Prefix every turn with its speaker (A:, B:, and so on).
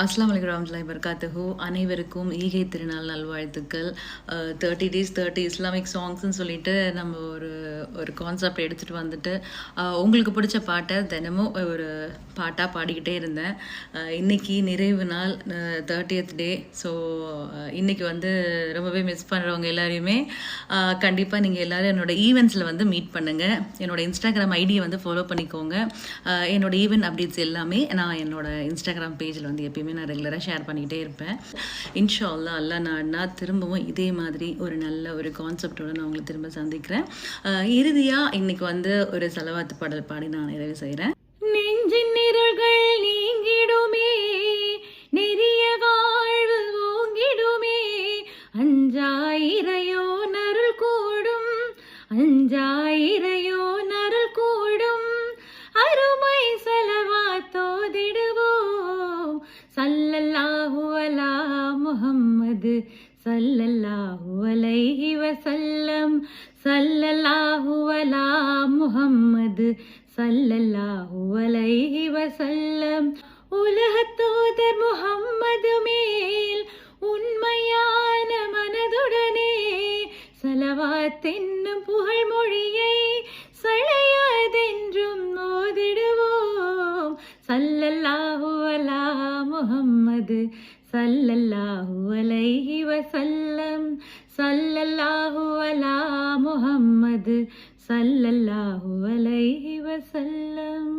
A: அஸ்ஸலாமு அலைக்கும் வரஹ்மத்துல்லாஹி வபரகாத்துஹு. அனைவருக்கும் ஈகை திருநாள் நல்வாழ்த்துக்கள். 30 டேஸ் 30 இஸ்லாமிக் சாங்ஸ்ன்னு சொல்லிட்டு நம்ம ஒரு ஒரு கான்செப்ட் எடுத்துகிட்டு வந்துட்டு உங்களுக்கு பிடிச்ச பாட்டை தினமும் ஒரு பாட்டாக பாடிக்கிட்டே இருந்தேன். இன்றைக்கி நிறைவு நாள் 30th டே. ஸோ இன்றைக்கி வந்து ரொம்பவே மிஸ் பண்ணுறவங்க எல்லாரையுமே கண்டிப்பாக நீங்கள் எல்லோரும் என்னோடய ஈவெண்ட்ஸில் வந்து மீட் பண்ணுங்கள். என்னோடய இன்ஸ்டாகிராம் ஐடியை வந்து ஃபாலோ பண்ணிக்கோங்க. என்னோடய ஈவெண்ட் அப்டேட்ஸ் எல்லாமே நான் என்னோடய இன்ஸ்டாகிராம் பேஜில் வந்து எப்பயுமே நான் ரெகுலராக ஷேர் பண்ணிக்கிட்டே இருப்பேன். இன்ஷா அல்லாஹ் அல்லாஹ் நாடினா திரும்பவும் இதே மாதிரி ஒரு நல்ல ஒரு கான்செப்டோடு நான் உங்களை திரும்ப சந்திக்கிறேன். இறுதியாக இன்றைக்கி வந்து ஒரு சலவாத்து பாடல் பாடி நான் நிறைவு செய்கிறேன். நெஞ்சின் நிரல்கள் நீங்கிடுமே, நெறிய வாழ்வு ஓங்கிடுமே, அஞ்சாயிரையோ நருள் கூடும், அஞ்சாயிரையோ நருள் கூடும், அருமை சலவாத்தோதிடுவோம். சல்லல்லாஹு அலா முஹம்மது சல்லல்லாஹு அலைஹி வஸல்லம், சல்லல்லாஹு அலா முஹம்மது சல்லல்லாஹு அலைஹி வஸல்லம். உலகத்தூதர் முஹம்மது மேல் உண்மையான மனதுடனே சலவாத் என்னும் புகழ் மொழியை சளையாதென்றும் ஓதிடுவோம். சல்லல்லாஹு அலா முஹம்மது சல்லல்லாஹு அலைஹி வஸல்லம், சல்லல்லாஹு அலா முஹம்மது சல்லல்லாஹு அலைஹி வஸல்லம்.